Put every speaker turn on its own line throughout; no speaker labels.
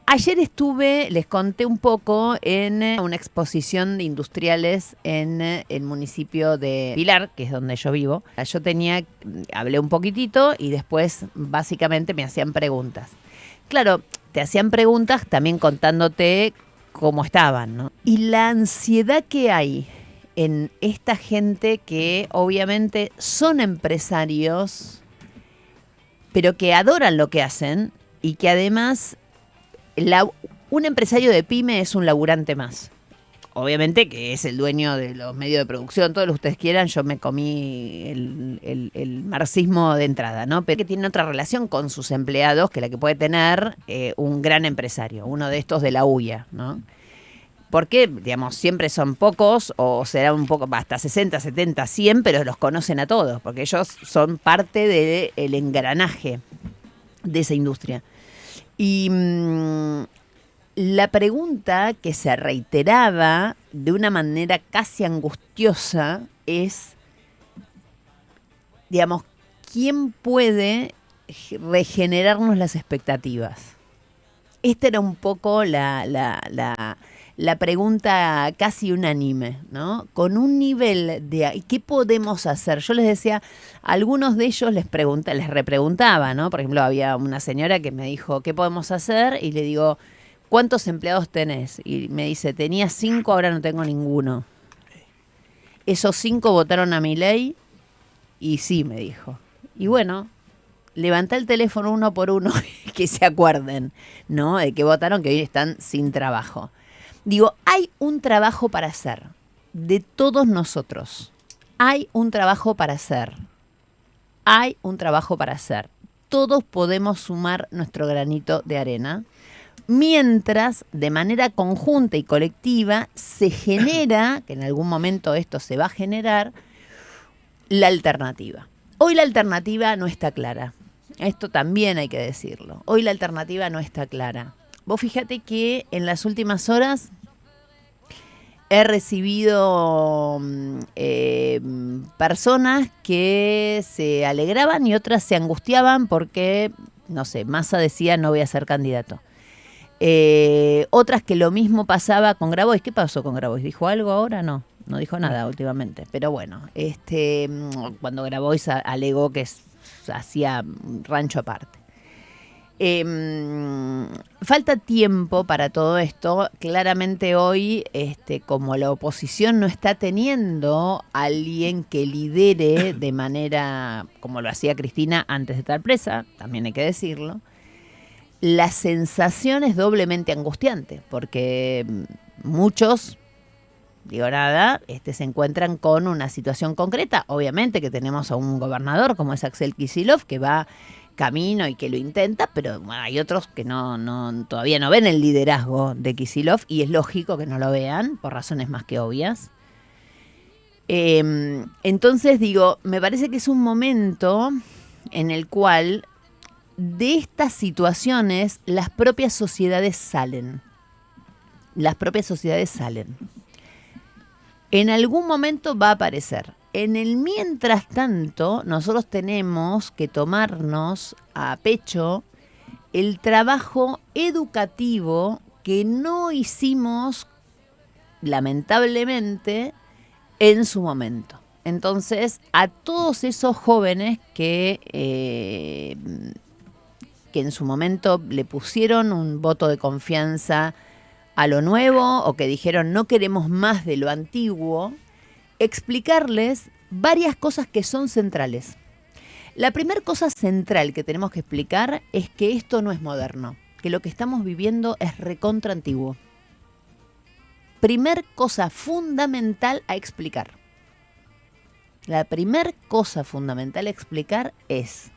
Ayer estuve, les conté un poco, en una exposición de industriales en el municipio de Pilar, que es donde yo vivo. Yo hablé un poquitito y después básicamente me hacían preguntas. Claro, te hacían preguntas también contándote cómo estaban, ¿no? Y la ansiedad que hay en esta gente que obviamente son empresarios, pero que adoran lo que hacen y que además un empresario de pyme es un laburante más. Obviamente que es el dueño de los medios de producción, todo lo que ustedes quieran, yo me comí el marxismo de entrada, ¿no? Pero que tiene otra relación con sus empleados que la que puede tener un gran empresario, uno de estos de la UIA, ¿no? Porque, digamos, siempre son pocos, o será un poco, hasta 60, 70, 100, pero los conocen a todos, porque ellos son parte del engranaje de esa industria. Y la pregunta que se reiteraba de una manera casi angustiosa es, digamos, ¿quién puede regenerarnos las expectativas? Esta era un poco la pregunta casi unánime, ¿no? Con un nivel de ¿qué podemos hacer? Yo les decía, a algunos de ellos les repreguntaba, ¿no? Por ejemplo, había una señora que me dijo, ¿qué podemos hacer? Y le digo, ¿cuántos empleados tenés? Y me dice, tenía 5, ahora no tengo ninguno. Esos 5 votaron a Milei y sí, me dijo. Y bueno, levantá el teléfono uno por uno que se acuerden, ¿no? De que votaron, que hoy están sin trabajo. Digo, hay un trabajo para hacer, de todos nosotros. Hay un trabajo para hacer. Hay un trabajo para hacer. Todos podemos sumar nuestro granito de arena, mientras de manera conjunta y colectiva se genera, que en algún momento esto se va a generar, la alternativa. Hoy la alternativa no está clara. Esto también hay que decirlo. Hoy la alternativa no está clara. Vos fíjate que en las últimas horas he recibido personas que se alegraban y otras se angustiaban porque, no sé, Massa decía no voy a ser candidato. Otras que lo mismo pasaba con Grabois. ¿Qué pasó con Grabois? ¿Dijo algo ahora? No dijo nada últimamente. Pero bueno, cuando Grabois alegó que hacía rancho aparte. Falta tiempo para todo esto. Claramente hoy, como la oposición no está teniendo a alguien que lidere de manera, como lo hacía Cristina antes de estar presa, también hay que decirlo, la sensación es doblemente angustiante, porque muchos, digo nada, se encuentran con una situación concreta. Obviamente que tenemos a un gobernador como es Axel Kicillof, que va camino y que lo intenta, pero bueno, hay otros que todavía no ven el liderazgo de Kicillof, y es lógico que no lo vean, por razones más que obvias. Entonces digo, me parece que es un momento en el cual de estas situaciones las propias sociedades salen. Las propias sociedades salen. En algún momento va a aparecer. En el mientras tanto, nosotros tenemos que tomarnos a pecho el trabajo educativo que no hicimos, lamentablemente, en su momento. Entonces, a todos esos jóvenes que en su momento le pusieron un voto de confianza a lo nuevo o que dijeron no queremos más de lo antiguo, explicarles varias cosas que son centrales. La primera cosa central que tenemos que explicar es que esto no es moderno, que lo que estamos viviendo es recontra antiguo. Primer cosa fundamental a explicar. La primer cosa fundamental a explicar es: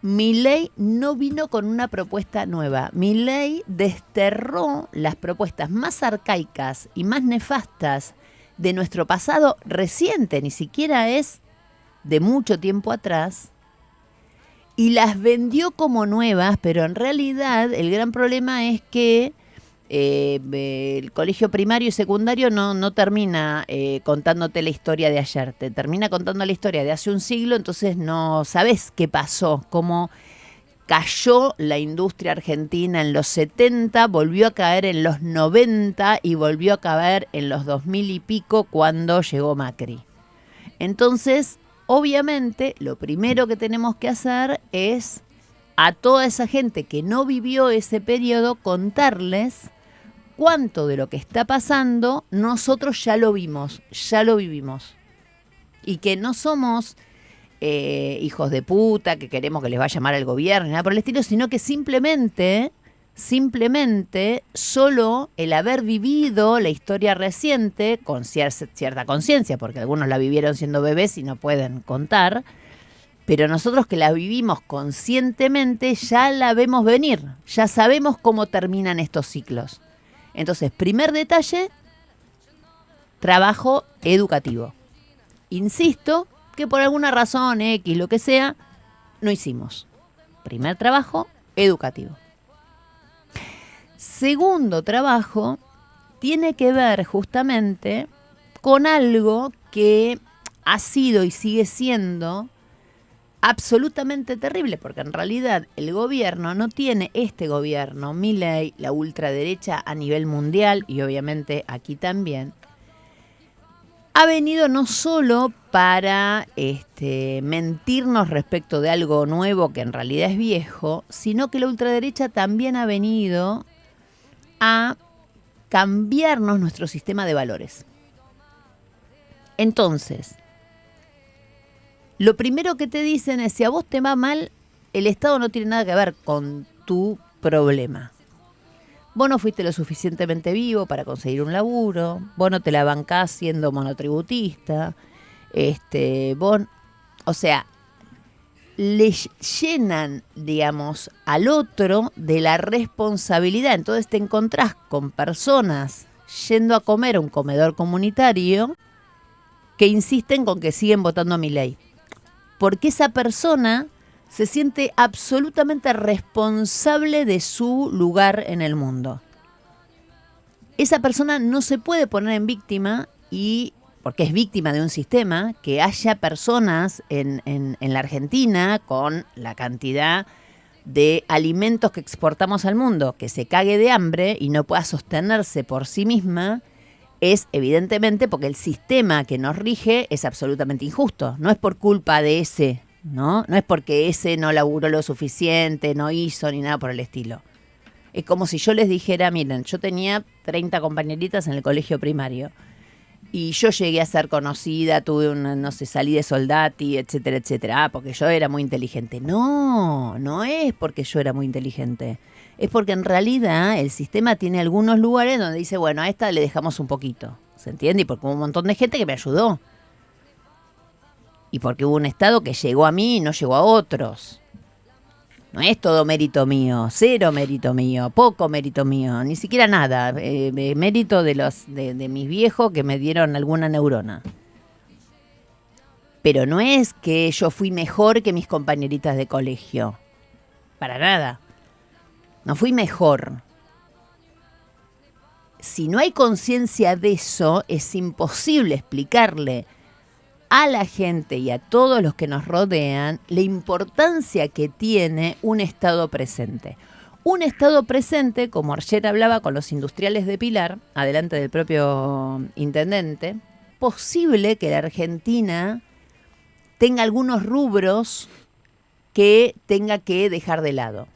Milei no vino con una propuesta nueva. Milei desterró las propuestas más arcaicas y más nefastas de nuestro pasado reciente, ni siquiera es de mucho tiempo atrás, y las vendió como nuevas, pero en realidad el gran problema es que el colegio primario y secundario no termina contándote la historia de ayer, te termina contando la historia de hace un siglo, entonces no sabes qué pasó, cómo cayó la industria argentina en los 70, volvió a caer en los 90 y volvió a caer en los 2000 y pico cuando llegó Macri. Entonces, obviamente, lo primero que tenemos que hacer es a toda esa gente que no vivió ese periodo contarles cuánto de lo que está pasando nosotros ya lo vimos, ya lo vivimos. Y que no somos hijos de puta, que queremos que les vaya mal al gobierno, ni nada por el estilo, sino que simplemente solo el haber vivido la historia reciente con cierta conciencia, porque algunos la vivieron siendo bebés y no pueden contar, pero nosotros que la vivimos conscientemente ya la vemos venir, ya sabemos cómo terminan estos ciclos. Entonces, primer detalle, trabajo educativo. Insisto que por alguna razón X, lo que sea, no hicimos. Primer trabajo, educativo. Segundo trabajo, tiene que ver justamente con algo que ha sido y sigue siendo absolutamente terrible, porque en realidad el gobierno no tiene, este gobierno, Milei, la ultraderecha a nivel mundial y obviamente aquí también, ha venido no solo para mentirnos respecto de algo nuevo que en realidad es viejo, sino que la ultraderecha también ha venido a cambiarnos nuestro sistema de valores. Entonces, lo primero que te dicen es, si a vos te va mal, el Estado no tiene nada que ver con tu problema. Vos no fuiste lo suficientemente vivo para conseguir un laburo, vos no te la bancás siendo monotributista, o sea, le llenan, digamos, al otro de la responsabilidad. Entonces te encontrás con personas yendo a comer a un comedor comunitario que insisten con que siguen votando a Milei. Porque esa persona se siente absolutamente responsable de su lugar en el mundo. Esa persona no se puede poner en víctima, y porque es víctima de un sistema, que haya personas en la Argentina con la cantidad de alimentos que exportamos al mundo, que se cague de hambre y no pueda sostenerse por sí misma, es evidentemente porque el sistema que nos rige es absolutamente injusto. No es por culpa de ese, ¿no? No es porque ese no laburó lo suficiente, no hizo ni nada por el estilo. Es como si yo les dijera, miren, yo tenía 30 compañeritas en el colegio primario y yo llegué a ser conocida, tuve salí de soldati, etcétera, etcétera. Porque yo era muy inteligente. No, no es porque yo era muy inteligente. Es porque en realidad el sistema tiene algunos lugares donde dice, bueno, a esta le dejamos un poquito. ¿Se entiende? Y porque hubo un montón de gente que me ayudó. Y porque hubo un Estado que llegó a mí y no llegó a otros. No es todo mérito mío, cero mérito mío, poco mérito mío, ni siquiera nada. Mérito de mis viejos que me dieron alguna neurona. Pero no es que yo fui mejor que mis compañeritas de colegio. Para nada. No fui mejor. Si no hay conciencia de eso, es imposible explicarle a la gente y a todos los que nos rodean la importancia que tiene un Estado presente. Un Estado presente, como ayer hablaba con los industriales de Pilar, adelante del propio intendente, posible que la Argentina tenga algunos rubros que tenga que dejar de lado.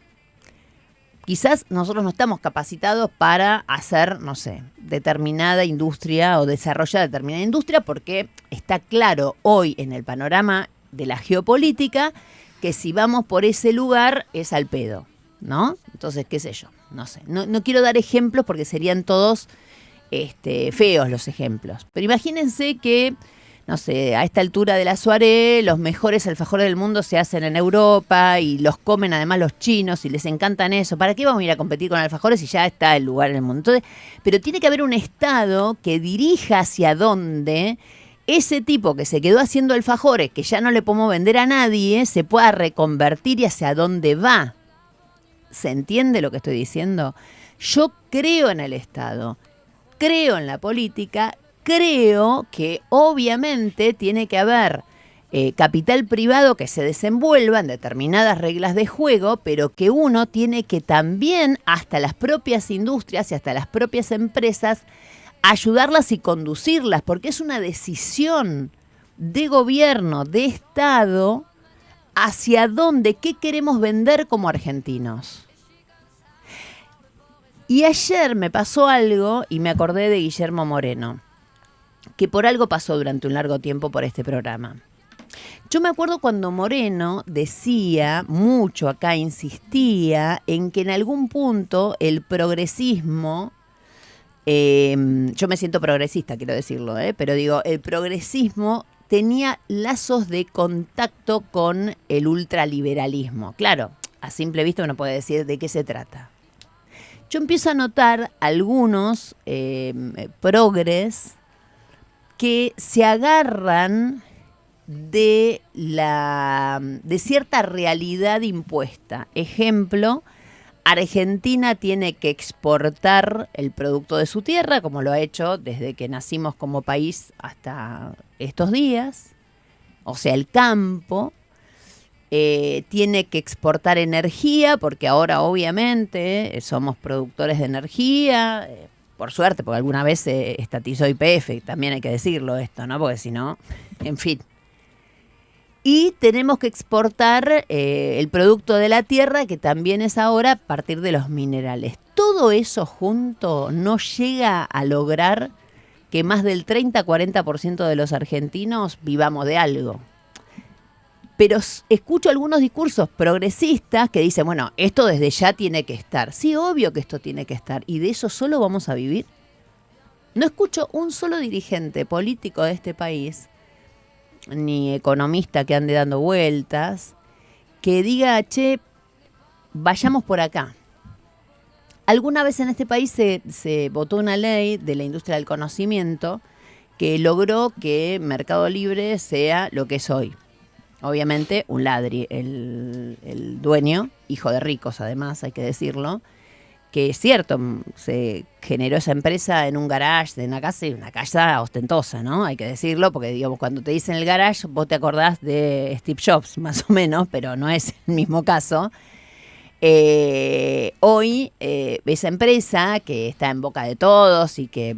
Quizás nosotros no estamos capacitados para hacer, no sé, determinada industria o desarrollar determinada industria, porque está claro hoy en el panorama de la geopolítica que si vamos por ese lugar es al pedo, ¿no? Entonces, qué sé yo, no sé. No quiero dar ejemplos porque serían todos feos los ejemplos. Pero imagínense que, no sé, a esta altura de la soirée, los mejores alfajores del mundo se hacen en Europa y los comen además los chinos y les encantan eso. ¿Para qué vamos a ir a competir con alfajores si ya está el lugar en el mundo? Entonces, pero tiene que haber un Estado que dirija hacia dónde ese tipo que se quedó haciendo alfajores, que ya no le podemos vender a nadie, se pueda reconvertir y hacia dónde va. ¿Se entiende lo que estoy diciendo? Yo creo en el Estado, creo en la política. Creo que obviamente tiene que haber capital privado que se desenvuelva en determinadas reglas de juego, pero que uno tiene que también, hasta las propias industrias y hasta las propias empresas, ayudarlas y conducirlas, porque es una decisión de gobierno, de Estado, hacia dónde, qué queremos vender como argentinos. Y ayer me pasó algo y me acordé de Guillermo Moreno, que por algo pasó durante un largo tiempo por este programa. Yo me acuerdo cuando Moreno decía mucho acá, insistía en que en algún punto el progresismo, yo me siento progresista, quiero decirlo, pero digo, el progresismo tenía lazos de contacto con el ultraliberalismo. Claro, a simple vista uno puede decir de qué se trata. Yo empiezo a notar algunos progres que se agarran de cierta realidad impuesta. Ejemplo, Argentina tiene que exportar el producto de su tierra, como lo ha hecho desde que nacimos como país hasta estos días, o sea, el campo. Tiene que exportar energía, porque ahora obviamente somos productores de energía, por suerte, porque alguna vez se estatizó YPF, también hay que decirlo esto, ¿no? Porque si no, en fin. Y tenemos que exportar el producto de la tierra, que también es ahora a partir de los minerales. Todo eso junto no llega a lograr que más del 30-40% de los argentinos vivamos de algo. Pero escucho algunos discursos progresistas que dicen, bueno, esto desde ya tiene que estar. Sí, obvio que esto tiene que estar. ¿Y de eso solo vamos a vivir? No escucho un solo dirigente político de este país, ni economista que ande dando vueltas, que diga, che, vayamos por acá. Alguna vez en este país se votó una ley de la industria del conocimiento que logró que Mercado Libre sea lo que es hoy. Obviamente un ladri, el dueño, hijo de ricos además, hay que decirlo, que es cierto, se generó esa empresa en un garage de una casa ostentosa, ¿no? Hay que decirlo, porque digamos, cuando te dicen el garage, vos te acordás de Steve Jobs, más o menos, pero no es el mismo caso. Hoy, esa empresa que está en boca de todos y que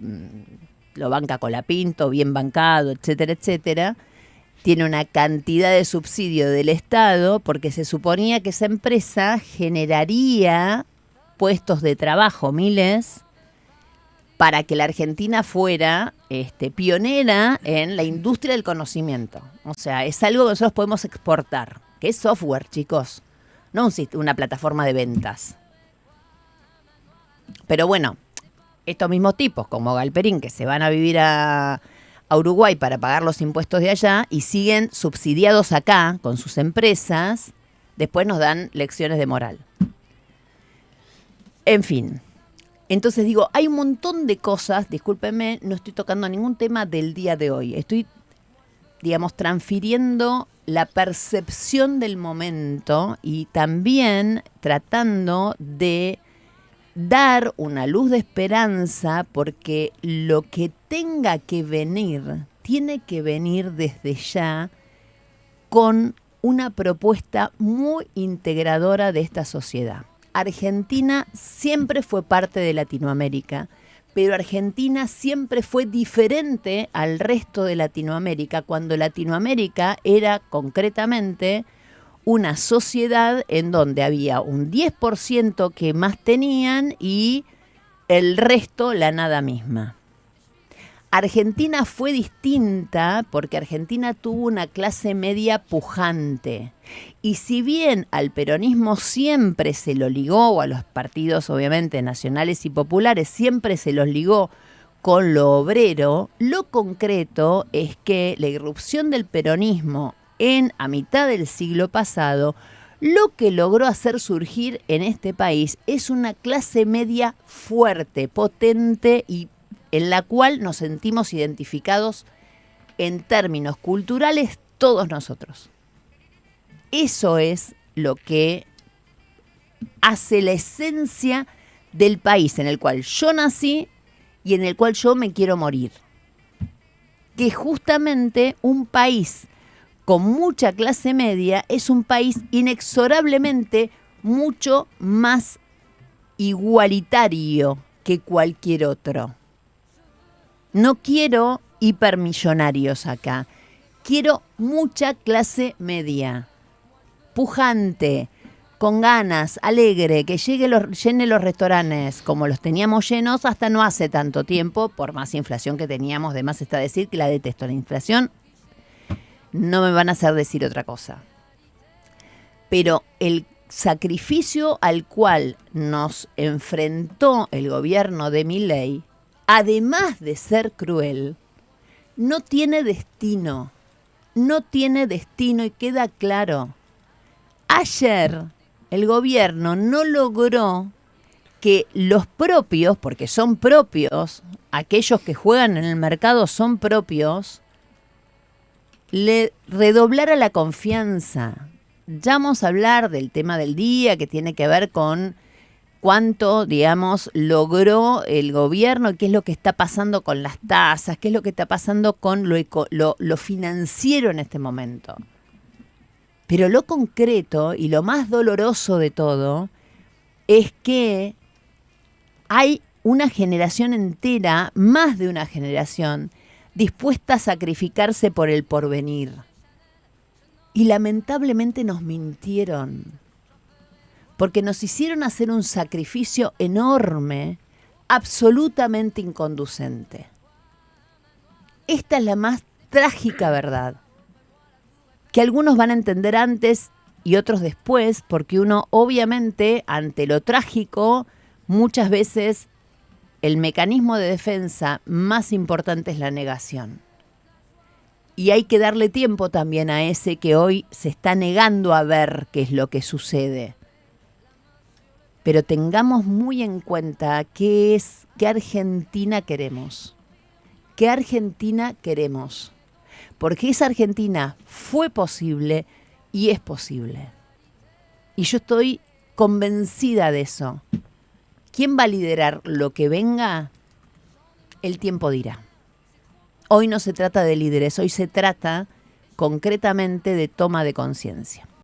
lo banca Colapinto, bien bancado, etcétera, etcétera, tiene una cantidad de subsidio del Estado porque se suponía que esa empresa generaría puestos de trabajo, miles, para que la Argentina fuera pionera en la industria del conocimiento. O sea, es algo que nosotros podemos exportar, que es software, chicos, no una plataforma de ventas. Pero bueno, estos mismos tipos, como Galperín, que se van a vivir a Uruguay para pagar los impuestos de allá y siguen subsidiados acá con sus empresas, después nos dan lecciones de moral. En fin, entonces digo, hay un montón de cosas, discúlpenme, no estoy tocando ningún tema del día de hoy, estoy, digamos, transfiriendo la percepción del momento y también tratando de dar una luz de esperanza, porque lo que tenga que venir, tiene que venir desde ya con una propuesta muy integradora de esta sociedad. Argentina siempre fue parte de Latinoamérica, pero Argentina siempre fue diferente al resto de Latinoamérica, cuando Latinoamérica era concretamente una sociedad en donde había un 10% que más tenían y el resto la nada misma. Argentina fue distinta porque Argentina tuvo una clase media pujante. Y si bien al peronismo siempre se lo ligó, o a los partidos obviamente nacionales y populares siempre se los ligó con lo obrero, lo concreto es que la irrupción del peronismo a mitad del siglo pasado, lo que logró hacer surgir en este país es una clase media fuerte, potente y en la cual nos sentimos identificados en términos culturales todos nosotros. Eso es lo que hace la esencia del país en el cual yo nací y en el cual yo me quiero morir. Que justamente un país con mucha clase media, es un país inexorablemente mucho más igualitario que cualquier otro. No quiero hipermillonarios acá. Quiero mucha clase media, pujante, con ganas, alegre, que llene los restaurantes como los teníamos llenos hasta no hace tanto tiempo, por más inflación que teníamos. De más está decir que la detesto la inflación. No me van a hacer decir otra cosa. Pero el sacrificio al cual nos enfrentó el gobierno de Milei, además de ser cruel, no tiene destino. No tiene destino y queda claro. Ayer el gobierno no logró que los propios, porque son propios, aquellos que juegan en el mercado son propios, le redoblara la confianza. Ya vamos a hablar del tema del día que tiene que ver con cuánto, digamos, logró el gobierno y qué es lo que está pasando con las tasas, qué es lo que está pasando con lo financiero en este momento. Pero lo concreto y lo más doloroso de todo es que hay una generación entera, más de una generación, dispuesta a sacrificarse por el porvenir. Y lamentablemente nos mintieron, porque nos hicieron hacer un sacrificio enorme, absolutamente inconducente. Esta es la más trágica verdad, que algunos van a entender antes y otros después, porque uno obviamente ante lo trágico, muchas veces el mecanismo de defensa más importante es la negación. Y hay que darle tiempo también a ese que hoy se está negando a ver qué es lo que sucede. Pero tengamos muy en cuenta qué Argentina queremos. ¿Qué Argentina queremos? Porque esa Argentina fue posible y es posible. Y yo estoy convencida de eso. ¿Quién va a liderar lo que venga? El tiempo dirá. Hoy no se trata de líderes, hoy se trata concretamente de toma de conciencia.